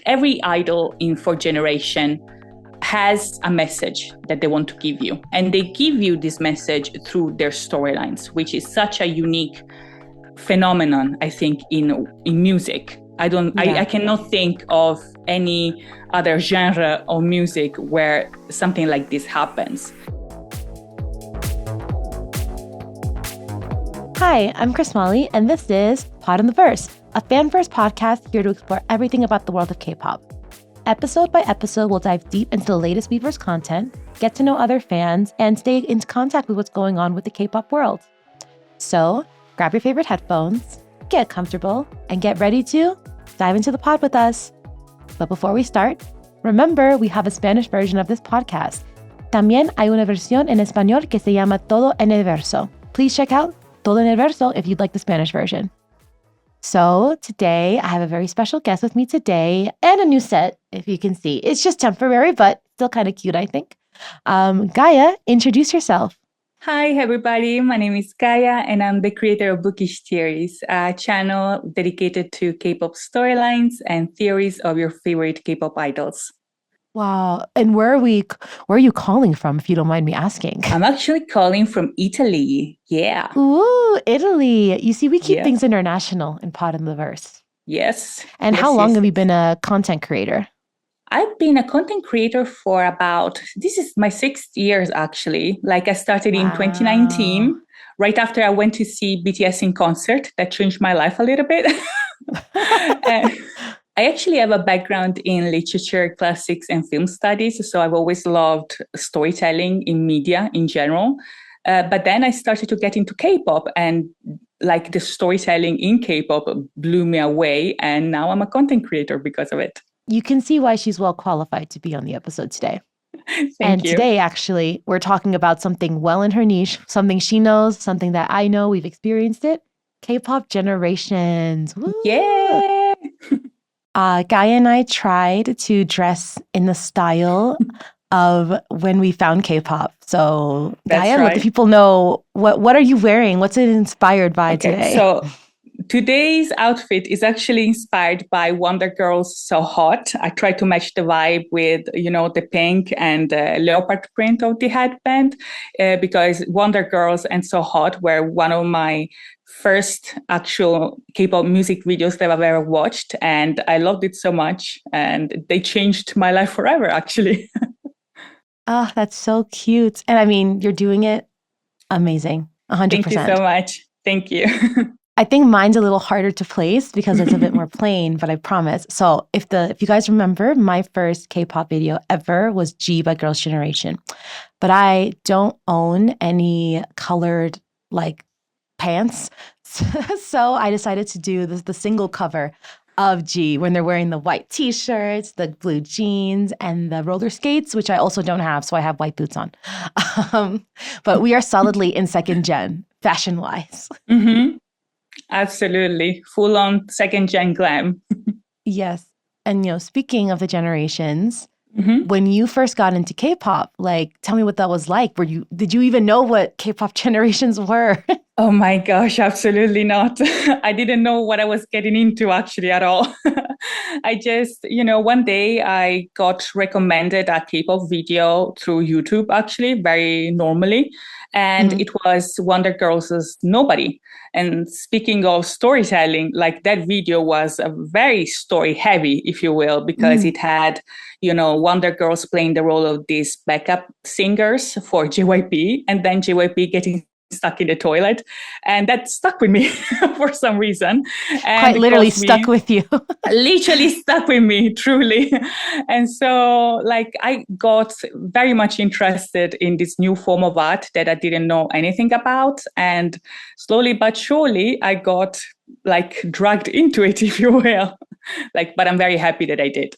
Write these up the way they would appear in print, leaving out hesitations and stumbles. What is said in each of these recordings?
every idol in fourth generation has a message that they want to give you. And they give you this message through their storylines, which is such a unique phenomenon, I think, in music. I cannot think of any other genre of music where something like this happens. Hi, I'm Chris Molly, and this is Pod in the Verse, a fan-first podcast here to explore everything about the world of K-pop. Episode by episode, we'll dive deep into the latest Weverse content, get to know other fans, and stay in contact with what's going on with the K-pop world. So, grab your favorite headphones, get comfortable, and get ready to dive into the pod with us. But before we start, remember we have a Spanish version of this podcast. También hay una versión en español que se llama Todo en el Verso. Please check out Todo en el Verso if you'd like the Spanish version. So today, I have a very special guest with me today and a new set, if you can see. It's just temporary, but still kind of cute, I think. Gaia, introduce yourself. Hi, everybody. My name is Gaia, and I'm the creator of Bookish Theories, a channel dedicated to K-pop storylines and theories of your favorite K-pop idols. Wow. And where are you calling from, if you don't mind me asking? I'm actually calling from Italy. Yeah. Ooh, Italy. You see, we keep things international in Pod in the Verse. Yes. And how long have you been a content creator? I've been a content creator for this is my 6th year, actually. Like I started in 2019, right after I went to see BTS in concert. That changed my life a little bit. I actually have a background in literature, classics, and film studies. So I've always loved storytelling in media in general. But then I started to get into K-pop, and like the storytelling in K-pop blew me away. And now I'm a content creator because of it. You can see why she's well qualified to be on the episode today. Thank you. Today, actually, we're talking about something well in her niche, something she knows, something that I know, we've experienced it. K-pop generations. Woo! Yeah. Gaia and I tried to dress in the style of when we found K-pop. So Gaia, let the people know, what are you wearing? What's it inspired by today? So today's outfit is actually inspired by Wonder Girls' So Hot. I tried to match the vibe with, the pink and leopard print of the headband because Wonder Girls and So Hot were one of my first actual K-pop music videos that I've ever watched. And I loved it so much. And they changed my life forever, actually. Oh, that's so cute. And I mean, you're doing it amazing. 100%. Thank you so much. Thank you. I think mine's a little harder to place because it's a bit more plain, but I promise. So if you guys remember, my first K-pop video ever was G by Girls' Generation. But I don't own any colored pants. So I decided to do the single cover of G when they're wearing the white t-shirts, the blue jeans, and the roller skates, which I also don't have, so I have white boots on. But we are solidly in second gen, fashion-wise. Mm-hmm. Absolutely. Full on second gen glam. Yes. And, speaking of the generations, mm-hmm. when you first got into K-pop, tell me what that was like. Did you even know what K-pop generations were? Oh my gosh, absolutely not. I didn't know what I was getting into actually at all. I just, one day I got recommended a K-pop video through YouTube, actually, very normally. And it was Wonder Girls' Nobody. And speaking of storytelling, that video was very story heavy, if you will, because it had, Wonder Girls playing the role of these backup singers for JYP, and then JYP getting stuck in the toilet, and that stuck with me for some reason. And quite literally stuck with you. Literally stuck with me, truly. And so I got very much interested in this new form of art that I didn't know anything about, and slowly but surely I got dragged into it, if you will. But I'm very happy that I did.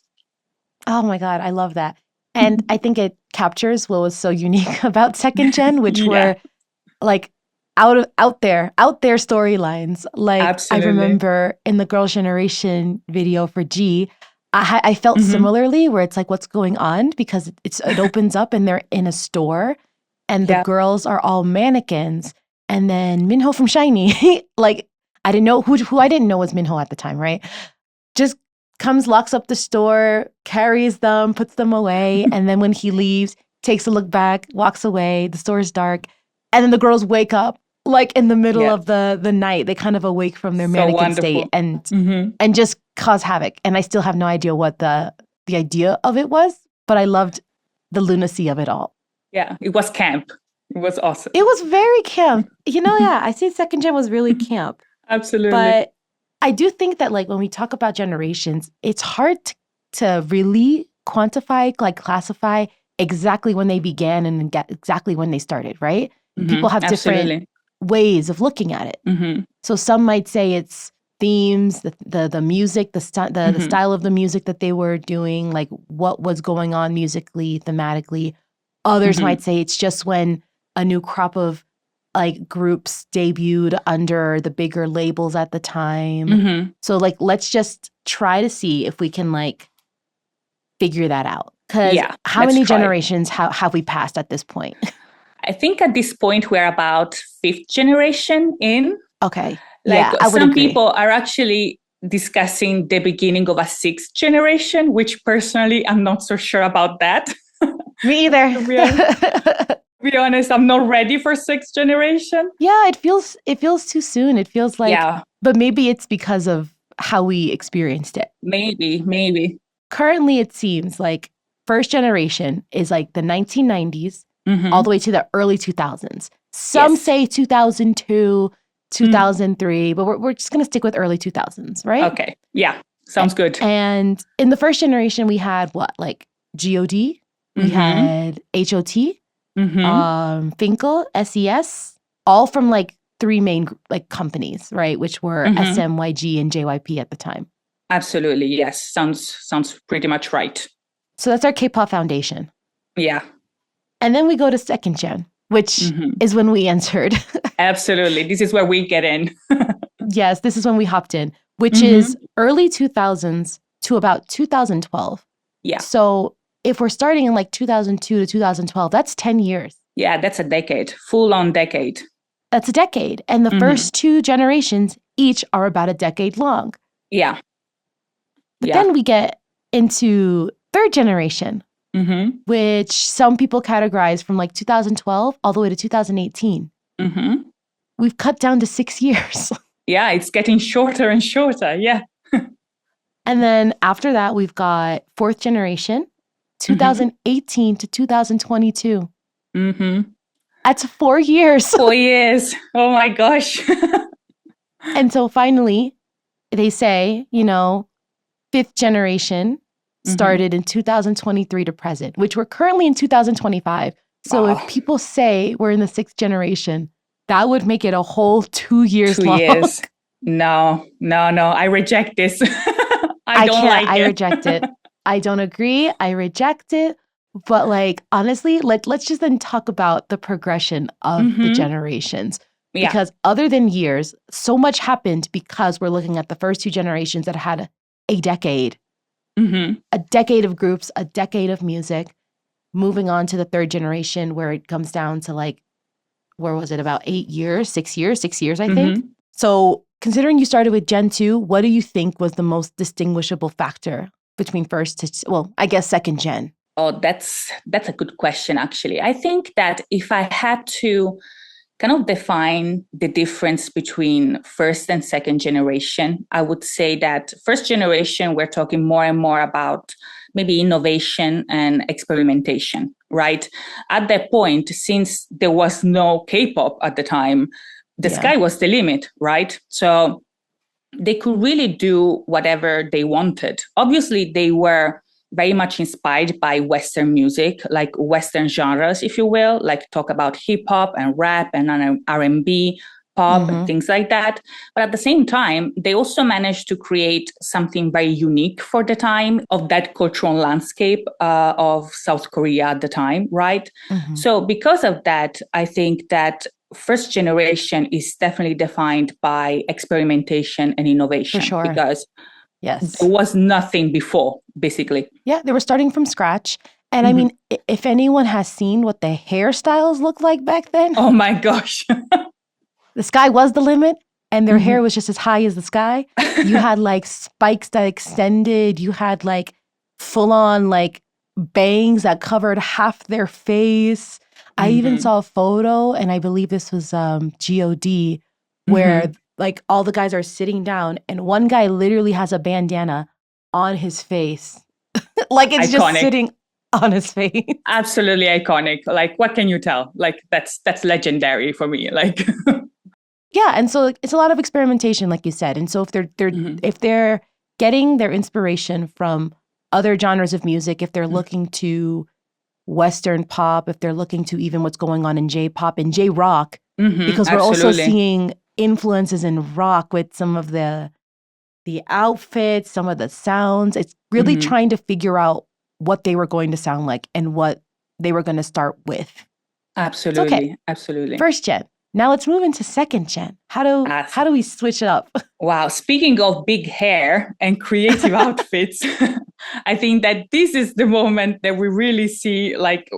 Oh my God, I love that. And I think it captures what was so unique about second gen, which were out there storylines. Absolutely. I remember in the Girls' Generation video for G, I felt similarly, where it's what's going on, because it opens up and they're in a store and the girls are all mannequins, and then Minho from SHINee, I didn't know who I didn't know was Minho at the time, right? Just comes, locks up the store, carries them, puts them away. And then when he leaves, takes a look back, walks away. The store is dark. And then the girls wake up like in the middle of the night. They kind of awake from their mannequin state and just cause havoc. And I still have no idea what the idea of it was, but I loved the lunacy of it all. Yeah, it was camp. It was awesome. It was very camp. I say second gen was really camp. Absolutely. But I do think that like when we talk about generations, it's hard to really quantify, like classify exactly when they began and exactly when they started, right? People have different ways of looking at it. So some might say it's themes, the music, the style of the music that they were doing, like what was going on musically, thematically. Others might say it's just when a new crop of like groups debuted under the bigger labels at the time. So like, let's just try to see if we can like figure that out. Because how many generations have we passed at this point? I think at this point we're about 5th generation in. Okay. Like I would some agree. people are actually discussing the beginning of a 6th generation, which personally I'm not so sure about that. Me either. To be honest, I'm not ready for 6th generation. Yeah, it feels too soon. It feels like, but maybe it's because of how we experienced it. Maybe. Currently, it seems like 1st generation is like the 1990s all the way to the early 2000s. Some say 2002, 2003, but we're just going to stick with early 2000s, right? Okay. Yeah. Sounds good. And in the 1st generation, we had what? Like G.O.D., we had H.O.T., Finkel, SES, all from like 3 main like companies, right? Which were SMYG and JYP at the time. Absolutely. Yes. Sounds pretty much right. So that's our K-pop foundation. Yeah. And then we go to 2nd gen, which is when we entered. Absolutely. This is where we get in. Yes, this is when we hopped in, which is early 2000s to about 2012. Yeah. So if we're starting in like 2002 to 2012, that's 10 years. Yeah, that's a decade, full-on decade. That's a decade. And the first 2 generations each are about a decade long. Yeah. But then we get into 3rd generation, which some people categorize from like 2012 all the way to 2018. We've cut down to 6 years. Yeah, it's getting shorter and shorter. Yeah. And then after that, we've got 4th generation, 2018 to 2022. That's 4 years. 4 years. Oh my gosh. And so finally, they say, 5th generation started in 2023 to present, which we're currently in 2025. So if people say we're in the 6th generation, that would make it a whole 2 years 2 long. years. No. I reject this. I reject it. I don't agree. I reject it. But like, honestly, let's just then talk about the progression of the generations. Yeah. Because other than years, so much happened because we're looking at the first 2 generations that had a decade. A decade of groups, a decade of music, moving on to the 3rd generation where it comes down to like, where was it, about 8 years, 6 years, I think. So considering you started with Gen 2, what do you think was the most distinguishable factor between 1st to, well, I guess 2nd gen? Oh, that's a good question, actually. I think that if I had to kind of define the difference between 1st and 2nd generation, I would say that 1st generation, we're talking more and more about maybe innovation and experimentation, right? At that point, since there was no K-pop at the time, the sky was the limit, right? So they could really do whatever they wanted. Obviously, they were very much inspired by Western music, like Western genres, if you will, like talk about hip hop and rap and R&B, pop, and things like that. But at the same time, they also managed to create something very unique for the time of that cultural landscape of South Korea at the time, right? So because of that, I think that 1st generation is definitely defined by experimentation and innovation. For sure. Because there was nothing before, basically. Yeah, they were starting from scratch. And I mean, if anyone has seen what the hairstyles looked like back then. Oh my gosh. The sky was the limit. and their hair was just as high as the sky. You had like spikes that extended. You had like full on like bangs that covered half their face. I even saw a photo, and I believe this was GOD, where like all the guys are sitting down and one guy literally has a bandana on his face. Like it's just sitting on his face. Absolutely iconic. Like, what can you tell? Like, that's legendary for me. Like, yeah, and so it's a lot of experimentation, like you said. And so if they're getting their inspiration from other genres of music, if they're looking to Western pop, if they're looking to even what's going on in J-pop and J-rock, because we're also seeing influences in rock with some of the outfits, some of the sounds. It's really trying to figure out what they were going to sound like and what they were going to start with. Absolutely. Okay. Absolutely. First gen. Now let's move into second gen. How do we switch it up? Wow. Speaking of big hair and creative outfits, I think that this is the moment that we really see like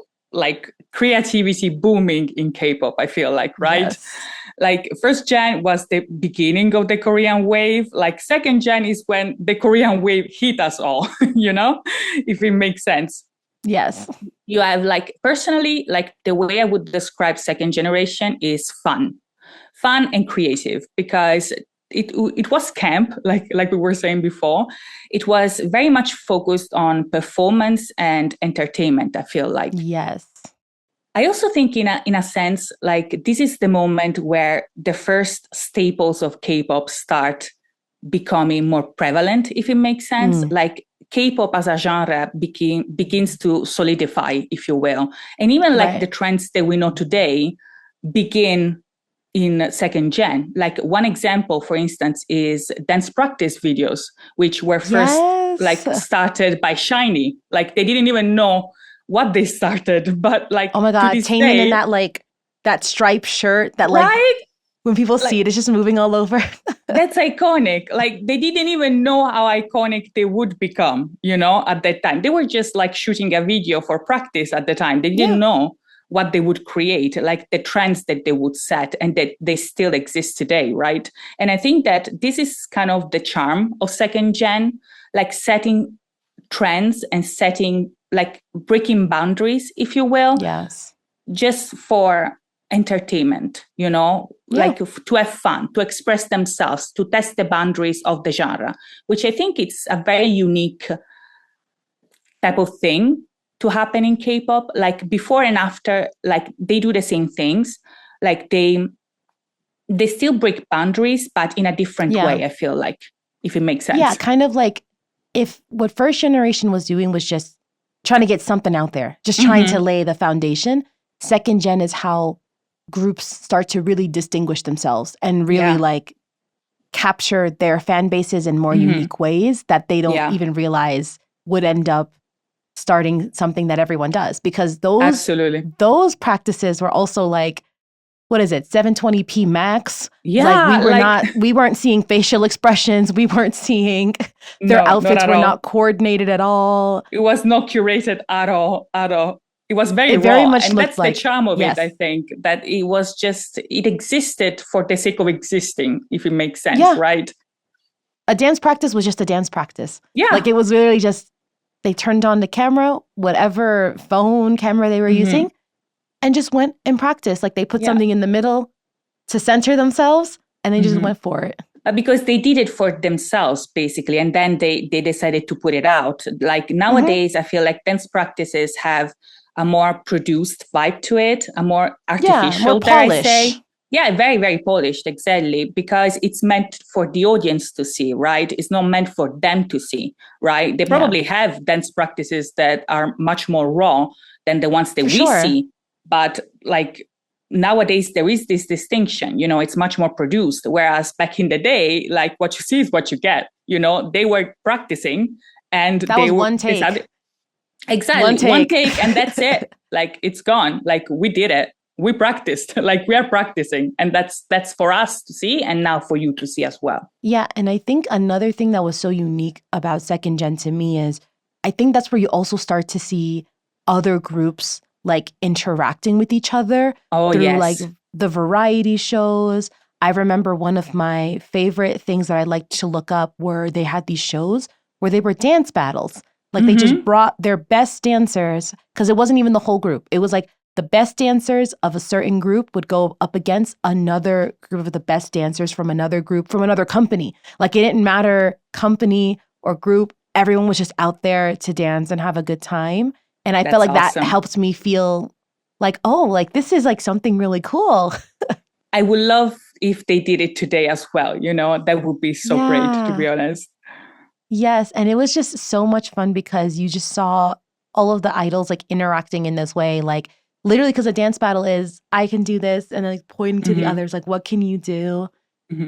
creativity booming in K-pop, I feel like, right? Yes. Like first gen was the beginning of the Korean wave. Like second gen is when the Korean wave hit us all, if it makes sense. Yes. You have like personally, like the way I would describe second generation is fun and creative, because it was camp, like we were saying before. It was very much focused on performance and entertainment, I feel like. Yes. I also think in a sense, like this is the moment where the first staples of K-pop start becoming more prevalent, if it makes sense. Like K-pop as a genre begins to solidify, if you will. And even like the trends that we know today begin in second gen. Like one example, for instance, is dance practice videos, which were first like started by SHINee. Like they didn't even know what they started, but like, oh my God, Taemin in that like that striped shirt that like when people see it, it's just moving all over. That's iconic. Like they didn't even know how iconic they would become, at that time. They were just like shooting a video for practice at the time. They didn't know what they would create, like the trends that they would set, and that they still exist today, right? And I think that this is kind of the charm of second gen, like setting trends and setting, like breaking boundaries, if you will. Yes. Just for entertainment, like to have fun, to express themselves, to test the boundaries of the genre, which I think it's a very unique type of thing to happen in K-pop. Like before and after, like they do the same things. Like they still break boundaries, but in a different way, I feel like, if it makes sense. Yeah, kind of like if what first generation was doing was just trying to get something out there, just trying to lay the foundation. Second gen is how groups start to really distinguish themselves and really like capture their fan bases in more unique ways that they don't even realize would end up starting something that everyone does. Because those practices were also like, what is it, 720p max? Yeah. Like we weren't seeing facial expressions. We weren't seeing their outfits were not coordinated at all. It was not curated at all. It was very raw. Much and that's like, the charm of it, I think, that it was just, it existed for the sake of existing, if it makes sense, right? A dance practice was just a dance practice. Yeah. Like it was really just, they turned on the camera, whatever phone camera they were using, and just went and practiced. Like they put something in the middle to center themselves, and they just went for it. Because they did it for themselves, basically, and then they decided to put it out. Like nowadays, I feel like dance practices have a more produced vibe to it, a more artificial, more polished. dare I say. Yeah, very, very polished, exactly, because it's meant for the audience to see, right? It's not meant for them to see, right? They probably have dance practices that are much more raw than the ones that we see. But like nowadays, there is this distinction, it's much more produced. Whereas back in the day, like what you see is what you get, they were practicing and that was one take. Exactly. One take and that's it. Like it's gone. Like we did it. We practiced, like we are practicing, and that's for us to see, and now for you to see as well. Yeah, and I think another thing that was so unique about second gen to me is I think that's where you also start to see other groups like interacting with each other through like the variety shows. I remember one of my favorite things that I liked to look up were they had these shows where they were dance battles. Like they just brought their best dancers, because it wasn't even the whole group. It was like the best dancers of a certain group would go up against another group of the best dancers from another group, from another company. Like it didn't matter company or group. Everyone was just out there to dance and have a good time. And I felt That's like that awesome. helped me feel like, oh, like this is like something really cool. I would love if they did it today as well. That would be so great, to be honest. Yes. And it was just so much fun because you just saw all of the idols like interacting in this way. Like literally, because a dance battle is, I can do this, and then like pointing to the others, like, what can you do?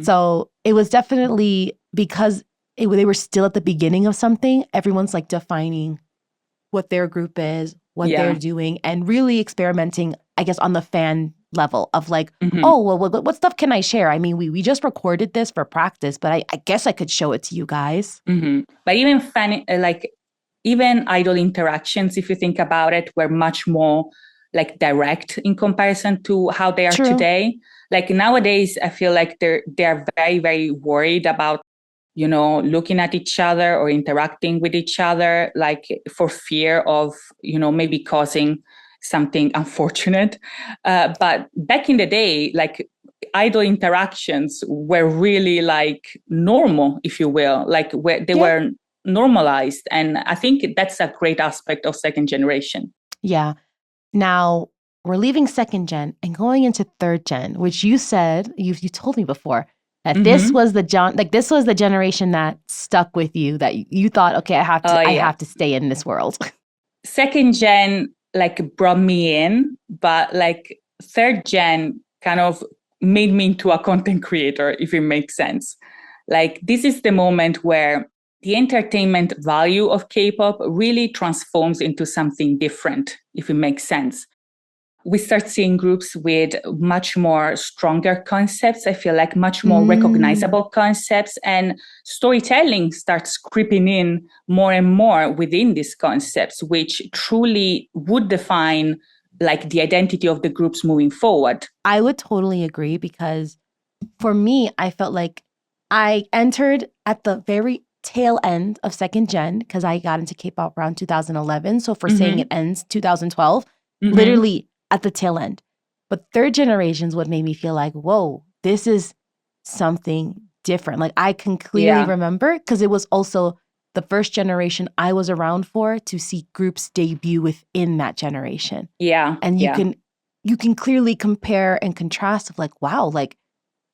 So it was definitely because they were still at the beginning of something, everyone's like defining what their group is, what they're doing, and really experimenting, I guess, on the fan level of like, oh, well, what stuff can I share? I mean, we just recorded this for practice, but I guess I could show it to you guys. But even even idol interactions, if you think about it, were much more like direct in comparison to how they are today. Like nowadays, I feel like they're very, very worried about looking at each other or interacting with each other, like for fear of, maybe causing something unfortunate. But back in the day, like idol interactions were really like normal, if you will, like where they were normalized. And I think that's a great aspect of second generation. Yeah. Now we're leaving second gen and going into third gen, which you said, you told me before, that this was this was the generation that stuck with you, that you thought, okay, I have to stay in this world. Second gen like brought me in, but like third gen kind of made me into a content creator, if it makes sense. Like this is the moment where the entertainment value of K-pop really transforms into something different, if it makes sense. We start seeing groups with much more stronger concepts. I feel like much more recognizable concepts, and storytelling starts creeping in more and more within these concepts, which truly would define like the identity of the groups moving forward. I would totally agree, because for me, I felt like I entered at the very tail end of second gen, because I got into K-pop around 2011. So for saying it ends 2012, literally at the tail end. But third generations what made me feel like, whoa, this is something different. Like I can clearly remember, because it was also the first generation I was around for to see groups debut within that generation. Yeah. And you can clearly compare and contrast of like, wow, like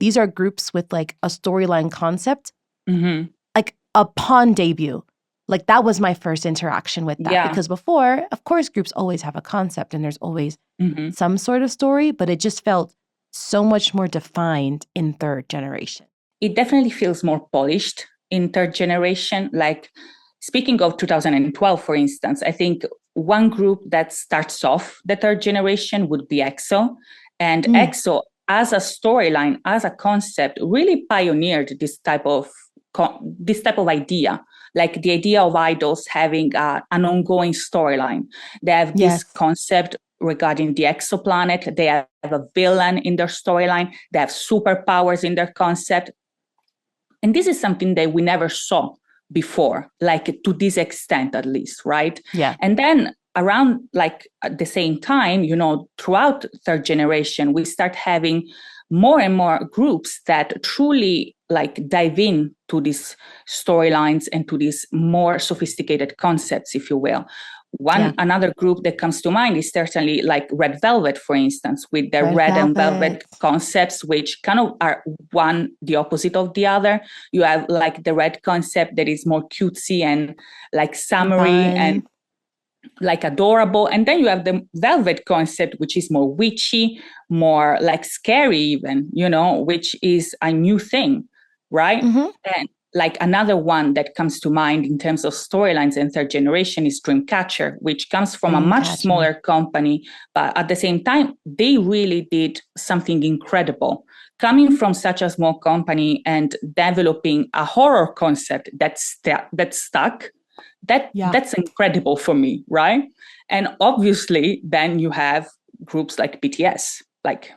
these are groups with like a storyline concept, like upon debut. Like that was my first interaction with that, because before, of course, groups always have a concept and there's always some sort of story, but it just felt so much more defined in third generation. It definitely feels more polished in third generation. Like speaking of 2012, for instance, I think one group that starts off the third generation would be EXO. And EXO, as a storyline, as a concept, really pioneered this type of idea, like the idea of idols having an ongoing storyline. They have this concept regarding the exoplanet. They have a villain in their storyline. They have superpowers in their concept. And this is something that we never saw before, like to this extent, at least, right? Yeah. And then around like at the same time, throughout third generation, we start having more and more groups that truly like dive in to these storylines and to these more sophisticated concepts, if you will. Another group that comes to mind is certainly like Red Velvet, for instance, with their red and velvet concepts, which kind of are one the opposite of the other. You have like the red concept that is more cutesy and like summery and like adorable. And then you have the velvet concept, which is more witchy, more like scary even, which is a new thing, right? And like another one that comes to mind in terms of storylines and third generation is Dreamcatcher, which comes from a much smaller company. But at the same time, they really did something incredible. Coming from such a small company and developing a horror concept that stuck, that's incredible for me, right? And obviously, then you have groups like BTS. Like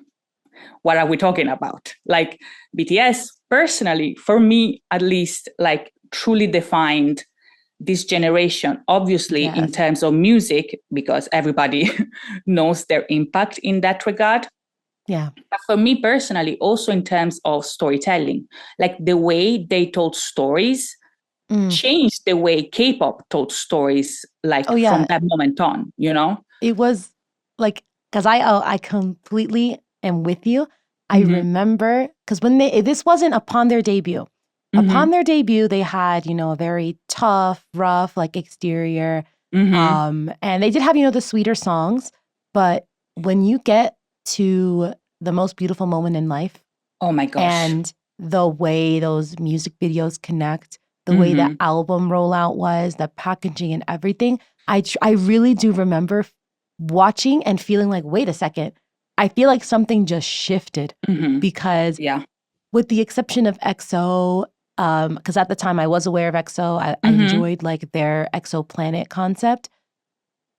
what are we talking about? Like BTS, personally, for me at least, like truly defined this generation, obviously in Yes. terms of music, because everybody knows their impact in that regard. Yeah. But for me personally, also in terms of storytelling, like the way they told stories Mm. changed the way K-pop told stories, like Oh from yeah. that moment on, you know? It was like, because I completely am with you. I Mm-hmm. remember because this wasn't upon their debut. Mm-hmm. Upon their debut, they had, a very tough, rough, like exterior. Mm-hmm. And they did have, the sweeter songs. But when you get to the most beautiful moment in life Oh my gosh. and the way those music videos connect, the way the Mm-hmm. album rollout was, the packaging and everything, I really do remember watching and feeling like, wait a second, I feel like something just shifted Mm-hmm. because Yeah. with the exception of EXO, because at the time I was aware of EXO, I Mm-hmm. enjoyed like their exoplanet concept.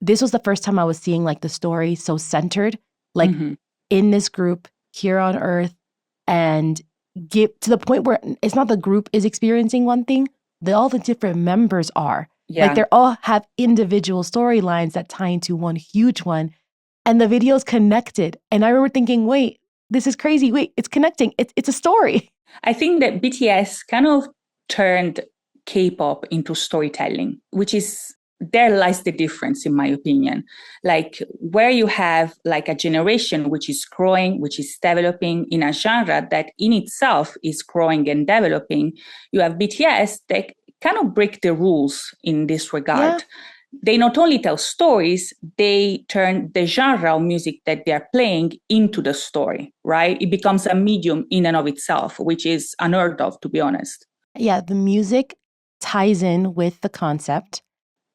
This was the first time I was seeing like the story so centered, like Mm-hmm. in this group here on Earth, and get to the point where it's not the group is experiencing one thing, all the different members are. Like Yeah. they all have individual storylines that tie into one huge one, and the video's connected. And I remember thinking, wait, this is crazy. Wait, it's connecting. It's a story. I think that BTS kind of turned K-pop into storytelling, which is there lies the difference, in my opinion. Like where you have like a generation which is growing, which is developing in a genre that in itself is growing and developing, you have BTS that kind of break the rules in this Yeah. regard. They not only tell stories, they turn the genre of music that they are playing into the story, right? It becomes a medium in and of itself, which is unheard of, to be honest. Yeah. The music ties in with the concept.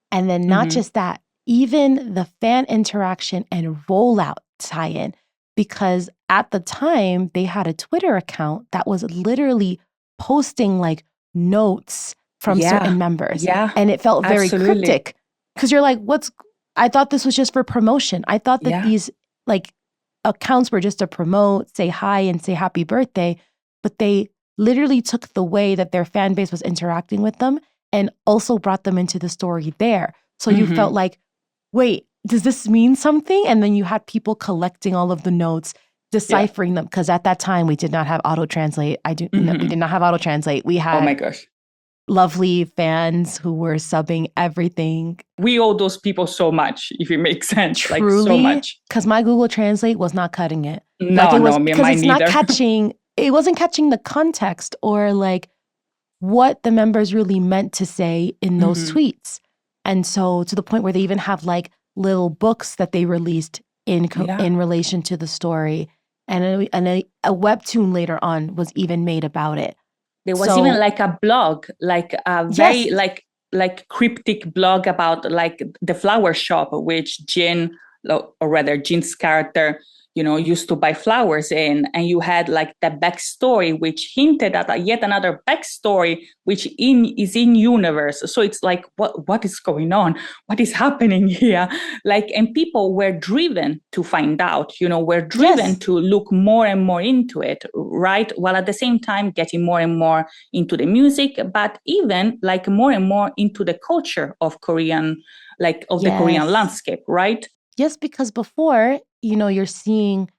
And then not Mm-hmm. just that, even the fan interaction and rollout tie in, because at the time they had a Twitter account that was literally posting like notes from certain Yeah, members. yeah, And it felt very absolutely. cryptic because you're like, I thought this was just for promotion. I thought that Yeah. these like accounts were just to promote, say hi, and say happy birthday. But they literally took the way that their fan base was interacting with them and also brought them into the story there. So you felt Mm-hmm. like, wait, does this mean something? And then you had people collecting all of the notes, Yeah. deciphering them. Because at that time, we did not have auto translate. We Mm-hmm. did not have auto translate. We Oh my had gosh. lovely fans who were subbing everything. We owe those people so much, if it makes sense, like so Truly, much. because my Google Translate was not cutting it. Like No, it was no, me and because mine it's not neither. catching. It wasn't catching the context or like what the members really meant to say in those Mm-hmm. tweets. And so to the point where they even have like little books that they released Yeah. in relation to the story. And a webtoon later on was even made about it. There was even So like a blog, like a very yes, like cryptic blog about like the flower shop, which Jin, or rather Jin's character, used to buy flowers in, and you had like the backstory, which hinted at yet another backstory, which is in universe. So it's like, what is going on? What is happening here? Like, and people were driven to find out, were driven yes, to look more and more into it, right? While at the same time getting more and more into the music, but even like more and more into the culture of Korean, like of the Korean yes. landscape, right? Just because before, you're seeing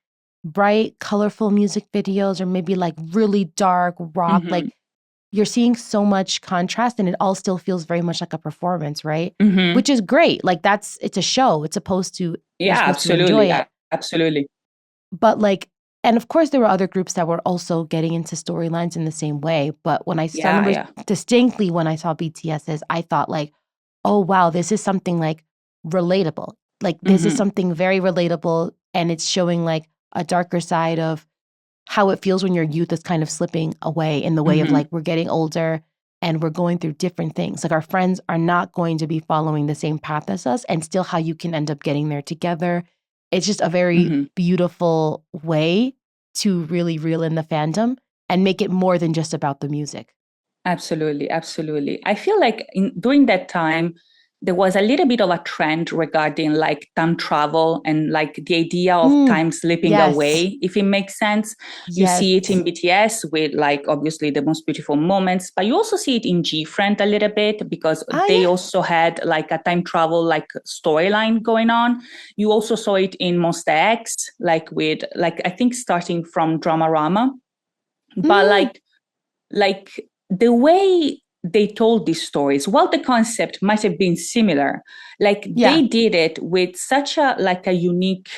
bright, colorful music videos or maybe like really dark rock, Mm-hmm. like you're seeing so much contrast and it all still feels very much like a performance, right? Mm-hmm. Which is great. Like it's a show. You're Yeah, supposed to enjoy absolutely. it. Absolutely. But like, and of course there were other groups that were also getting into storylines in the same way. But I Yeah, remember yeah. distinctly when I saw BTS's, I thought like, oh wow, this is something like relatable. Like this is Mm-hmm. something very relatable and it's showing like a darker side of how it feels when your youth is kind of slipping away in the way of Mm-hmm. like we're getting older and we're going through different things. Like our friends are not going to be following the same path as us and still how you can end up getting there together. It's just a very Mm-hmm. beautiful way to really reel in the fandom and make it more than just about the music. Absolutely, absolutely. I feel like during that time, there was a little bit of a trend regarding like time travel and like the idea of time slipping Yes. away, if it makes sense. You Yes. see it in BTS with like obviously the most beautiful moments, but you also see it in G-Friend a little bit because Oh, they yeah. also had like a time travel like storyline going on. You also saw it in Monster X, like with like I think starting from Dramarama, but Mm, like the way they told these stories, while the concept might have been similar, like yeah. they did it with such a like a unique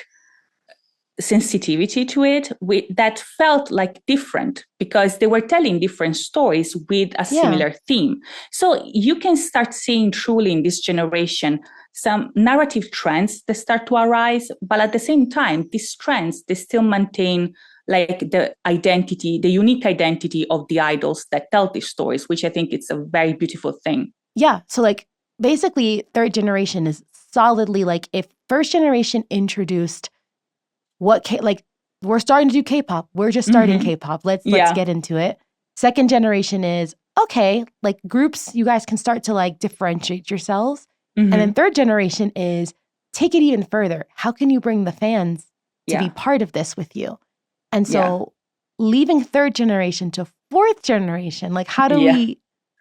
sensitivity to it that felt like different because they were telling different stories with a Yeah. similar theme. So you can start seeing truly in this generation some narrative trends that start to arise, but at the same time these trends they still maintain like the identity, the unique identity of the idols that tell these stories, which I think it's a very beautiful thing. Yeah. So, like, basically, third generation is solidly like if first generation introduced like we're starting to do K-pop. We're just starting Mm-hmm. K-pop. Let's Yeah. get into it. Second generation is okay, like groups, you guys can start to like differentiate yourselves. And then Mm-hmm. third generation is take it even further. How can you bring the fans to be Yeah. part of this with you? And Yeah. so leaving third generation to fourth generation, like Yeah.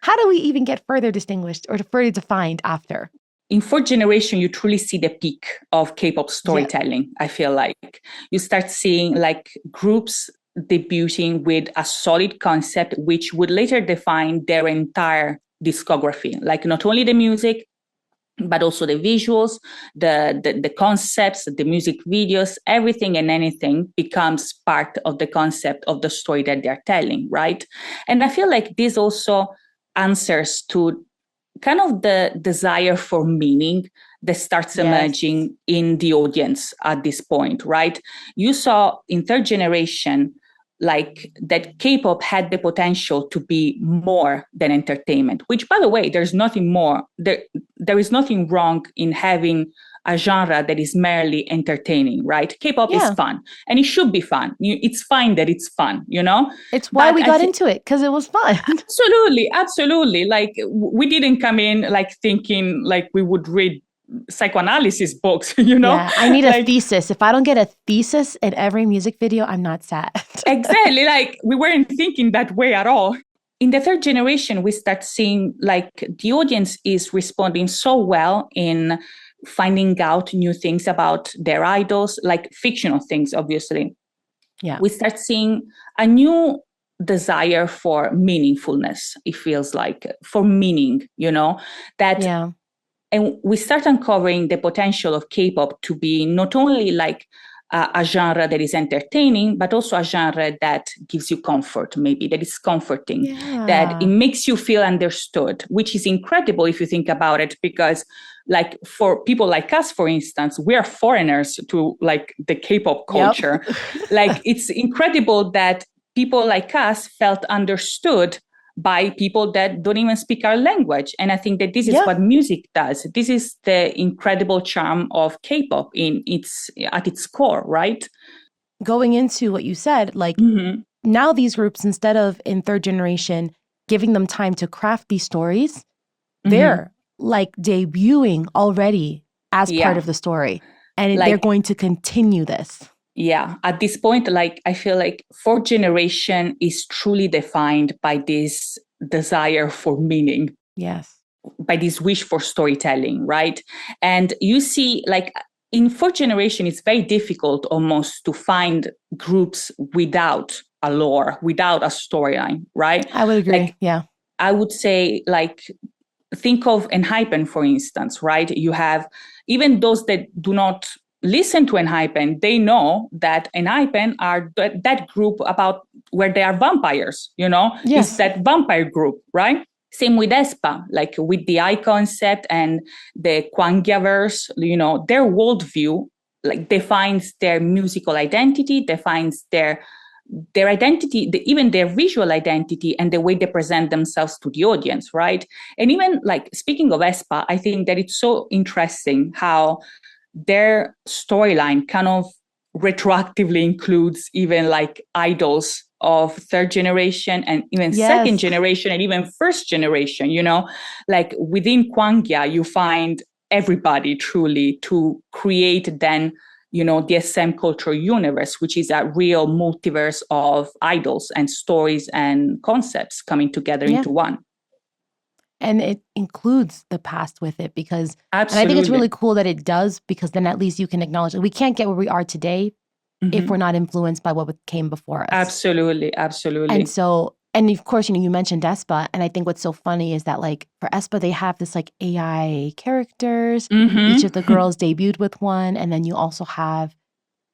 how do we even get further distinguished or further defined after? In fourth generation, you truly see the peak of K-pop Yeah. storytelling. I feel like you start seeing like groups debuting with a solid concept, which would later define their entire discography. Like not only the music, but also the visuals, the concepts, the music videos, everything and anything becomes part of the concept of the story that they're telling, right? And I feel like this also answers to kind of the desire for meaning that starts Yes. emerging in the audience at this point, right? You saw in third generation, like that K-pop had the potential to be more than entertainment, which by the way, there's nothing more. There is nothing wrong in having a genre that is merely entertaining, right? K-pop is Yeah. fun and it should be fun. It's fine that it's fun, you know? It's why But we got into it because it was fun. absolutely, absolutely. Like we didn't come in like thinking like we would read psychoanalysis books, you know? Yeah, I need a Like thesis. If I don't get a thesis in every music video, I'm not sad. exactly, like we weren't thinking that way at all. In the third generation, we start seeing like the audience is responding so well in finding out new things about their idols, like fictional things, obviously. Yeah. We start seeing a new desire for meaningfulness, it feels like, for meaning, you know, that Yeah. and we start uncovering the potential of K-pop to be not only like a genre that is entertaining, but also a genre that gives you comfort, maybe that is comforting, that it Yeah. makes you feel understood, which is incredible if you think about it, because like for people like us, for instance, we are foreigners to like the K-pop Yep. culture. Like it's incredible that people like us felt understood by people that don't even speak our language. And I think that this is Yeah. what music does. This is the incredible charm of K-pop at its core, right? Going into what you said, like Mm-hmm. now these groups, instead of in third generation giving them time to craft these stories, Mm-hmm. they're like debuting already as part Yeah. of the story. And they're Like, going to continue this. yeah, at this point, like, I feel like fourth generation is truly defined by this desire for meaning, Yes. by this wish for storytelling, right? And you see, like, in fourth generation, it's very difficult almost to find groups without a lore, without a storyline, right? I would agree. Like, Yeah. I would say, like, think of Enhypen, for instance, right? You have even those that do not listen to Enhypen, they know that Enhypen are that group about where they are vampires, you know, is Yes. that vampire group, right? Same with Espa, like with the eye concept and the Kwangiaverse, you know, their worldview like defines their musical identity, defines their identity, even their visual identity and the way they present themselves to the audience, right? And even like speaking of Espa, I think that it's so interesting how their storyline kind of retroactively includes even like idols of third generation and even second Yes. generation and even first generation, like within Kwangya, you find everybody truly to create then, the SM culture universe, which is a real multiverse of idols and stories and concepts coming together into one. And it includes the past with it because, Absolutely. and I think it's really cool that it does, because then at least you can acknowledge that we can't get where we are today if we're not influenced by what came before us. Absolutely. And so, and of course, you mentioned aespa, and I think what's so funny is that like for aespa, they have this like AI characters. Each of the girls debuted with one, and then you also have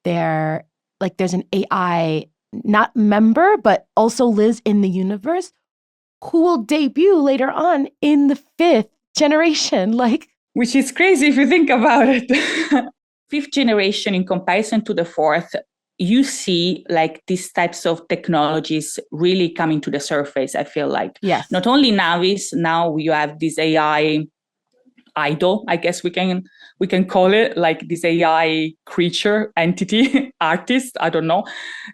there's an AI, not member, but also lives in the universe, who will debut later on in the 5th generation. Which is crazy if you think about it. 5th generation in comparison to the 4th, you see like these types of technologies really coming to the surface, I feel like. Yes. Not only Navis, now you have this AI idol, I guess we can call it, like this AI creature, entity, artist, I don't know,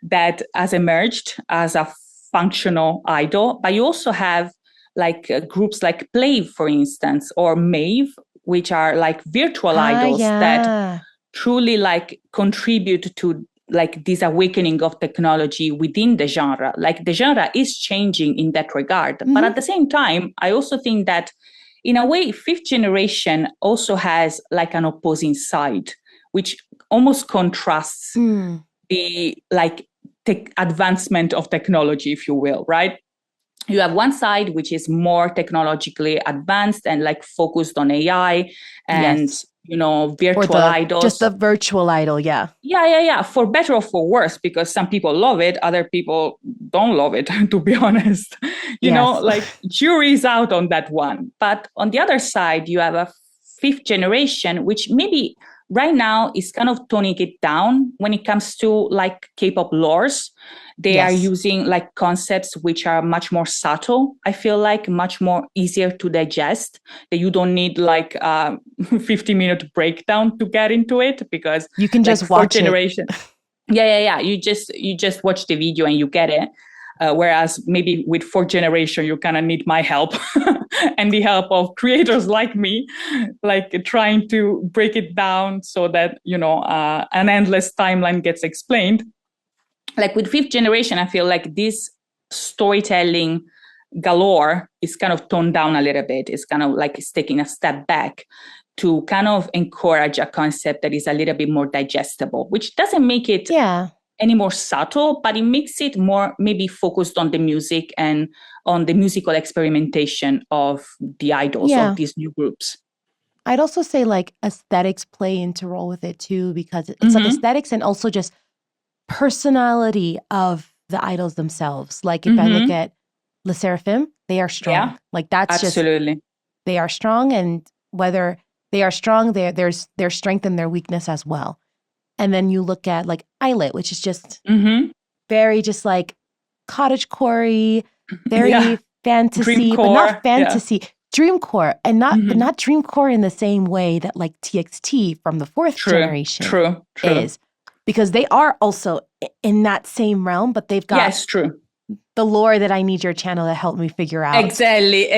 that has emerged as a functional idol. But you also have like groups like Plave, for instance, or Mave, which are like virtual idols that truly like contribute to like this awakening of technology within the genre. Like the genre is changing in that regard. But at the same time, I also think that in a way, 5th generation also has like an opposing side, which almost contrasts the like advancement of technology, if you will, right? You have one side which is more technologically advanced and like focused on AI and virtual idols. Just the virtual idol, yeah. Yeah. For better or for worse, because some people love it, other people don't love it, to be honest. You know, like jury's out on that one. But on the other side, you have a 5th generation, which maybe right now is kind of toning it down when it comes to like K-pop lores. They are using like concepts which are much more subtle, I feel like, much more easier to digest, that you don't need like a 50-minute breakdown to get into it, because you can just watch generation. Yeah. You just watch the video and you get it. Whereas maybe with 4th generation, you kind of need my help and the help of creators like me, like trying to break it down so that, an endless timeline gets explained. Like with 5th generation, I feel like this storytelling galore is kind of toned down a little bit. It's kind of like it's taking a step back to kind of encourage a concept that is a little bit more digestible, which doesn't make it any more subtle, but it makes it more maybe focused on the music and on the musical experimentation of the idols of these new groups. I'd also say like aesthetics play into role with it too, because it's like aesthetics and also just personality of the idols themselves. Like if I look at Le Sserafim, they are strong. Like that's absolutely just, they are strong, and whether they are strong, there's their strength and their weakness as well. And then you look at like Islet, which is just very just like cottagecore-y, very fantasy, but not fantasy. Dreamcore, and but not dreamcore in the same way that like TXT from the 4th generation is. Because they are also in that same realm, but they've got the lore that I need your channel to help me figure out. Exactly.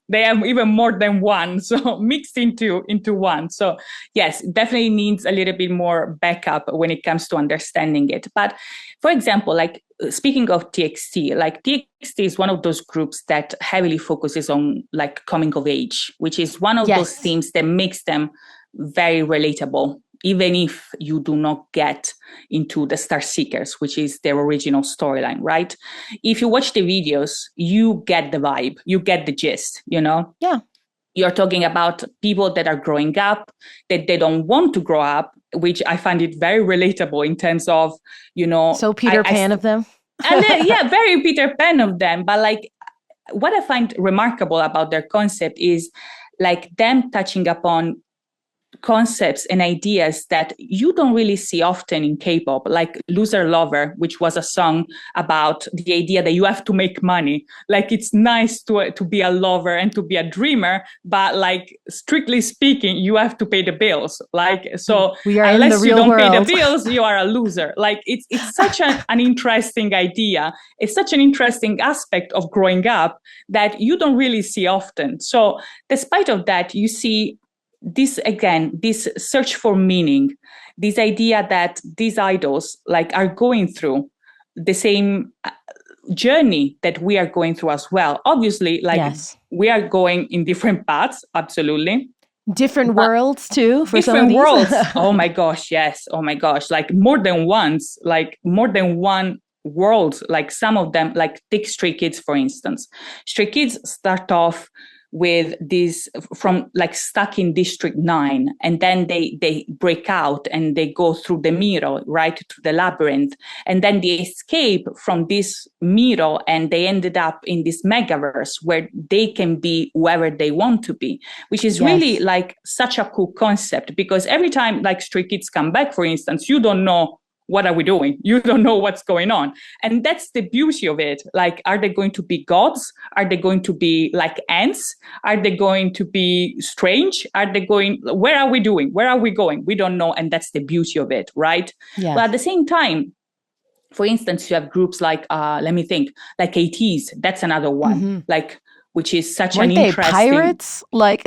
They have even more than one, so mixed into one. So yes, definitely needs a little bit more backup when it comes to understanding it. But for example, like speaking of TXT, like TXT is one of those groups that heavily focuses on like coming of age, which is one of those themes that makes them very relatable, even if you do not get into the Star Seekers, which is their original storyline, right? If you watch the videos, you get the vibe, you get the gist, Yeah. You're talking about people that are growing up, that they don't want to grow up, which I find it very relatable in terms of, So Peter Pan of them? Very Peter Pan of them. But like, what I find remarkable about their concept is like them touching upon concepts and ideas that you don't really see often in K-pop, like Loser Lover, which was a song about the idea that you have to make money. Like, it's nice to be a lover and to be a dreamer, but like, strictly speaking, you have to pay the bills. Like, so we are in the unless you real don't pay the world. bills, you are a loser. Like, it's such an interesting idea. It's such an interesting aspect of growing up that you don't really see often. So despite of that, you see this again, this search for meaning, this idea that these idols like are going through the same journey that we are going through as well. Obviously, like, Yes. we are going in different paths, absolutely. Different But worlds too for some of different these. worlds. Oh my gosh, yes. Oh my gosh. Like more than once, like more than one world. Like some of them, like take Stray Kids, for instance. Stray Kids start off with this from like stuck in District 9, and then they break out and they go through the mirror, right, to the labyrinth, and then they escape from this mirror and they ended up in this megaverse where they can be whoever they want to be, which is really like such a cool concept, because every time like Stray Kids come back, for instance, you don't know what are we doing? You don't know what's going on. And that's the beauty of it. Like, are they going to be gods? Are they going to be like ants? Are they going to be strange? Where are we doing? Where are we going? We don't know. And that's the beauty of it, right? Yes. But at the same time, for instance, you have groups like, let me think, like ATs. That's another one, like, which is such Weren't an interesting. They pirates? Like,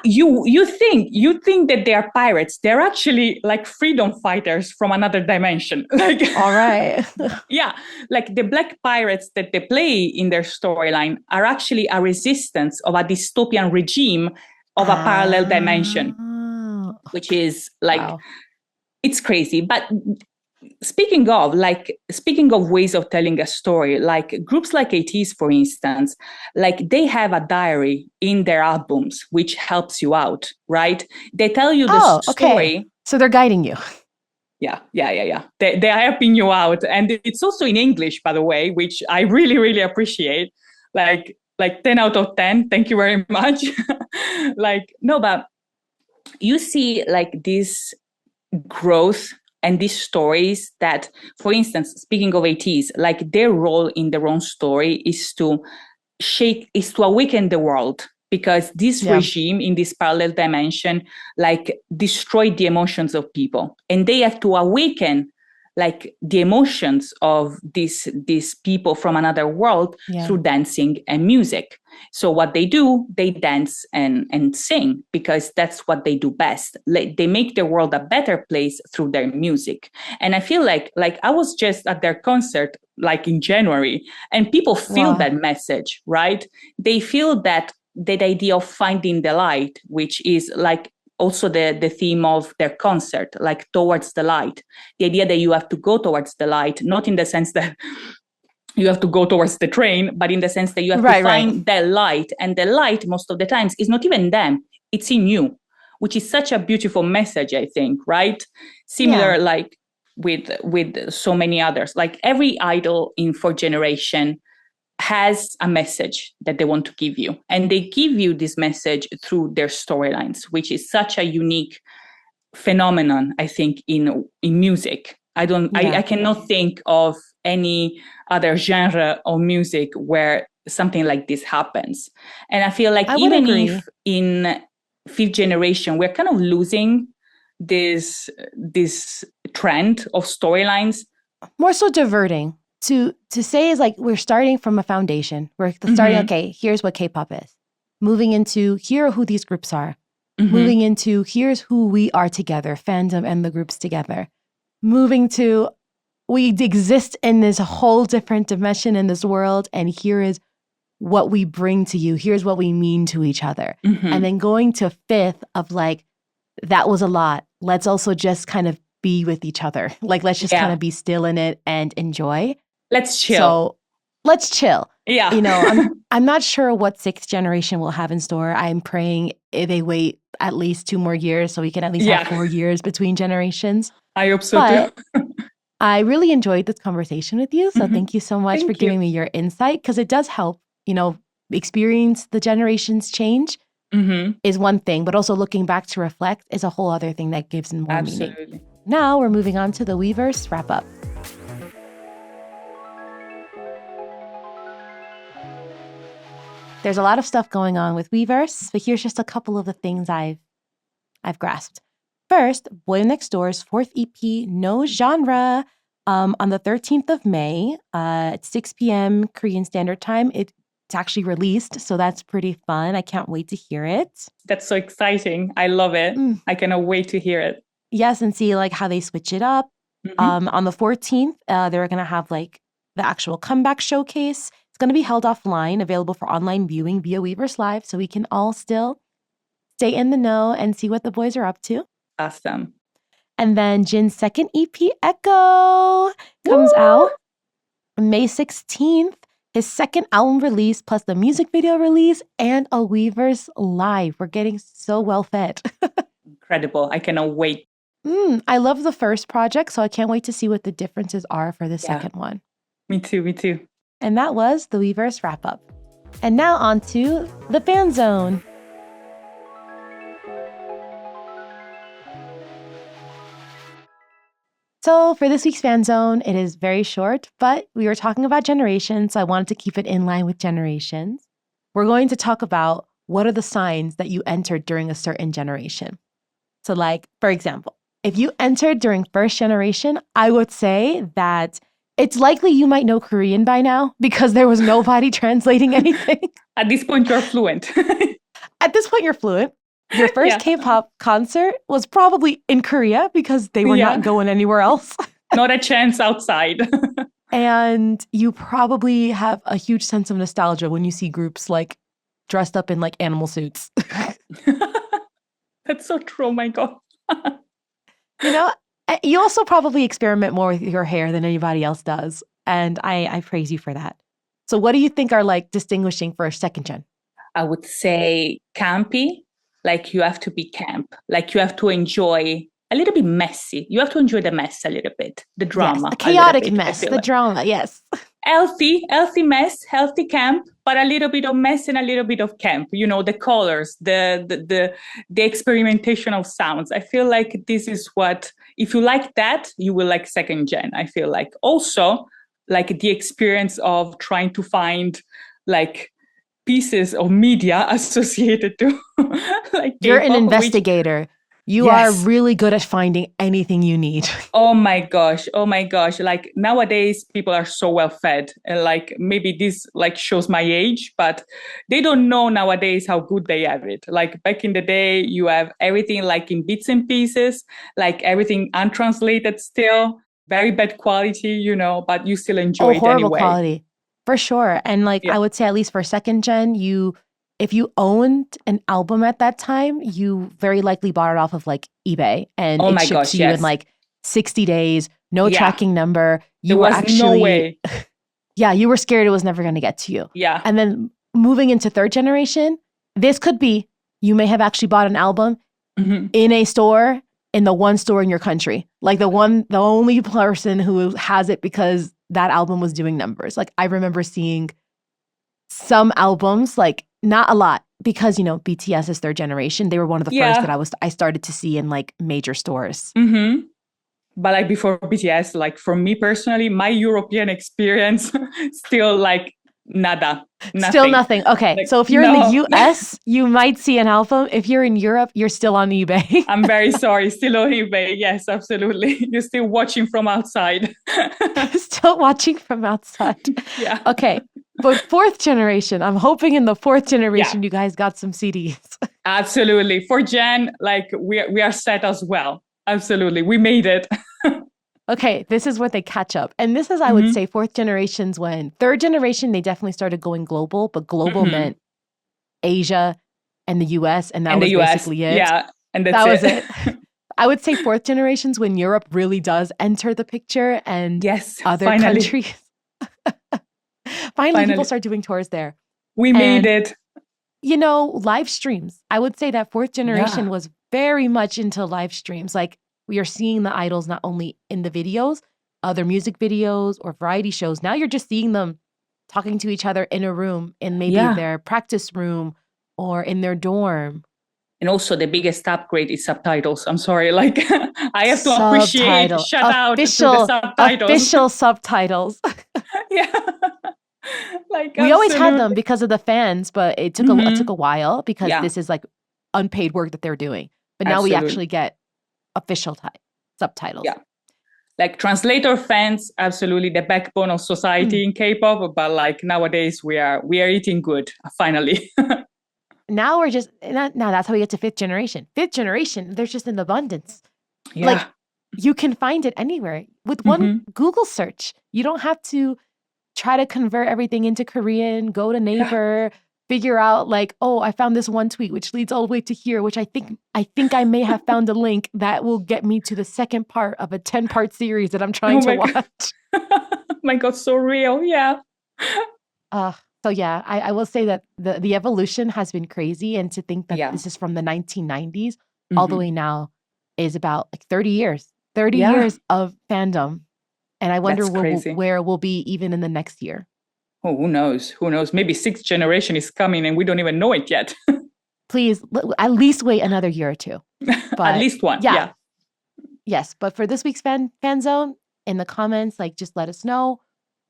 you think that they are pirates. They're actually like freedom fighters from another dimension. Like, all right. Yeah, like the black pirates that they play in their storyline are actually a resistance of a dystopian regime of a parallel dimension, which is like, wow. It's crazy. But speaking of ways of telling a story, like groups like ATs, for instance, like they have a diary in their albums, which helps you out, right? They tell you the story. Okay. So they're guiding you. Yeah. They are helping you out. And it's also in English, by the way, which I really, really appreciate. Like 10 out of 10. Thank you very much. But you see like this growth and these stories that, for instance, speaking of ATs, like their role in their own story is to awaken the world, because this regime in this parallel dimension like destroyed the emotions of people, and they have to awaken like the emotions of these people from another world through dancing and music. So what they do, they dance and sing, because that's what they do best. They make the world a better place through their music. And I feel like I was just at their concert like in January, and people feel that message, right? They feel that idea of finding the light, which is like also the theme of their concert, like towards the light. The idea that you have to go towards the light, not in the sense that you have to go towards the train, but in the sense that you have to find the light. And the light, most of the times, is not even them, it's in you, which is such a beautiful message, I think, right? Similar like with so many others. Like every idol in Fourth Generation has a message that they want to give you, and they give you this message through their storylines, which is such a unique phenomenon, I think, in music. I cannot think of any other genre of music where something like this happens. And I feel like even if in Fifth Generation we're kind of losing this trend of storylines, more so diverting. To say is like we're starting from a foundation. We're starting, okay, here's what K-pop is. Moving into, here are who these groups are. Moving into, here's who we are together, fandom and the groups together. Moving to, we exist in this whole different dimension in this world, and here is what we bring to you. Here's what we mean to each other. And then going to fifth of like, that was a lot. Let's also just kind of be with each other. Like, let's just kind of be still in it and enjoy. Let's chill. So let's chill. Yeah. You know, I'm not sure what Sixth Generation will have in store. I'm praying they wait at least 2 more years so we can at least have 4 years between generations. I hope so too. I really enjoyed this conversation with you. So thank you so much for giving me your insight, because it does help, you know, experience the generations change is one thing, but also looking back to reflect is a whole other thing that gives more meaning. Absolutely. Now we're moving on to the Weverse wrap up. There's a lot of stuff going on with Weverse, but here's just a couple of the things I've grasped. First, Boy Next Door's fourth EP, No Genre, on the 13th of May at 6 p.m. Korean Standard Time. It's actually released, so that's pretty fun. I can't wait to hear it. That's so exciting. I love it. I cannot wait to hear it. Yes, and see like how they switch it up. On the 14th, they're going to have like the actual comeback showcase. It's going to be held offline, available for online viewing via Weverse Live, so we can all still stay in the know and see what the boys are up to. Awesome. And then Jin's second EP, Echo, comes out May 16th. His second album release, plus the music video release, and a Weverse Live. We're getting so well fed. Incredible. I cannot wait. I love the first project, so I can't wait to see what the differences are for the second one. Me too. And that was the Weverse wrap up. And now on to the Fan Zone. So for this week's Fan Zone, it is very short, but we were talking about generations, so I wanted to keep it in line with generations. We're going to talk about what are the signs that you entered during a certain generation. So like, for example, if you entered during first generation, I would say that it's likely you might know Korean by now because there was nobody translating anything. At this point, you're fluent. At this point, you're fluent. Your first K-pop concert was probably in Korea because they were not going anywhere else. Not a chance outside. And you probably have a huge sense of nostalgia when you see groups like dressed up in like animal suits. That's so true. Oh my God. You know, you also probably experiment more with your hair than anybody else does. And I praise you for that. So what do you think are like distinguishing for a second gen? I would say campy. Like you have to be camp. Like you have to enjoy a little bit messy. You have to enjoy the mess a little bit. The drama. Yes, a chaotic mess. The drama, yes. Healthy mess, healthy camp, but a little bit of mess and a little bit of camp. You know, the colors, the experimentation of sounds. I feel like this is what, if you like that, you will like second gen. I feel like also like the experience of trying to find like pieces of media associated to like you're K-pop, an investigator. You are really good at finding anything you need. Oh my gosh. Like nowadays people are so well fed, and like maybe this like shows my age, but they don't know nowadays how good they have it. Like back in the day, you have everything like in bits and pieces, like everything untranslated still, very bad quality, you know, but you still enjoy it horrible anyway. Quality. For sure. And like, I would say at least for second gen, if you owned an album at that time, you very likely bought it off of like eBay and it shipped to you in like 60 days, no tracking number. You were actually, no way. You were scared it was never going to get to you. Yeah. And then moving into third generation, this could be, you may have actually bought an album in a store, in the one store in your country, like the only person who has it because that album was doing numbers. Like I remember seeing some albums, like not a lot, because, you know, BTS is third generation. They were one of the first that I started to see in like major stores. But like before BTS, like for me personally, my European experience still like nada. Nothing. Still nothing. Okay. Like, so if you're in the US, you might see an album. If you're in Europe, you're still on eBay. I'm very sorry. Still on eBay. Yes, absolutely. You're still watching from outside. Still watching from outside. Yeah. Okay. But fourth generation, I'm hoping in the fourth generation, you guys got some CDs. Absolutely. For Gen, like we are set as well. Absolutely. We made it. Okay, this is where they catch up. And this is, I would say, fourth generation's when. Third generation, they definitely started going global, but global meant Asia and the US, and that was basically it. Yeah, and that was it. I would say fourth generation's when Europe really does enter the picture and other countries. Finally, people start doing tours there. We made it. You know, live streams. I would say that fourth generation was very much into live streams. Like, we are seeing the idols not only in the videos, other music videos or variety shows. Now you're just seeing them talking to each other in a room, in maybe their practice room or in their dorm. And also the biggest upgrade is subtitles. I'm sorry, like I have to appreciate, shout out to the subtitles. Official subtitles. Yeah. Like we always had them because of the fans, but it took a while because Yeah. this is like unpaid work that they're doing. But now we actually get official subtitles. Yeah. Like translator fans, absolutely the backbone of society in K-pop. But like nowadays we are eating good, finally. Now we're just, now that's how we get to fifth generation. Fifth generation, there's just an abundance. Yeah. Like you can find it anywhere with one Google search. You don't have to try to convert everything into Korean, go to Naver, figure out like, oh, I found this one tweet, which leads all the way to here, which I think I may have found a link that will get me to the second part of a 10-part series that I'm trying to watch. My God, so real. Yeah. So yeah, I will say that the evolution has been crazy, and to think that this is from the 1990s all the way now is about like 30 years. 30 years of fandom. And I wonder where we'll be even in the next year. Oh, who knows? Who knows? Maybe sixth generation is coming and we don't even know it yet. Please, at least wait another year or two. But, at least one. Yeah. Yes. But for this week's fan zone, in the comments, like just let us know,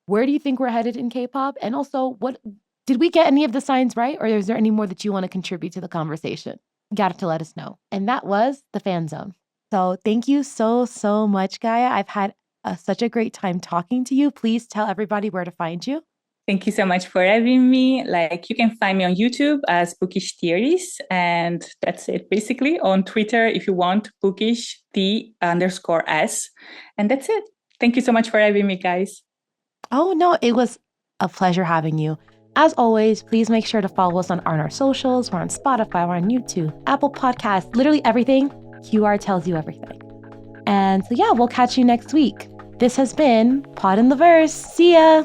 where do you think we're headed in K-pop? And also, what did we get any of the signs right? Or is there any more that you want to contribute to the conversation? You got to let us know. And that was the fan zone. So thank you so much, Gaia. I've had such a great time talking to you. Please tell everybody where to find you. Thank you so much for having me. Like, you can find me on YouTube as Bookish Theories, and that's it basically. On Twitter, if you want, Bookish T_S, and that's it. Thank you so much for having me, guys. Oh no, it was a pleasure having you. As always, please make sure to follow us on our socials. We're on Spotify, we're on YouTube, Apple Podcasts, literally everything. QR tells you everything. And so yeah, we'll catch you next week. This has been Pod in the Verse. See ya!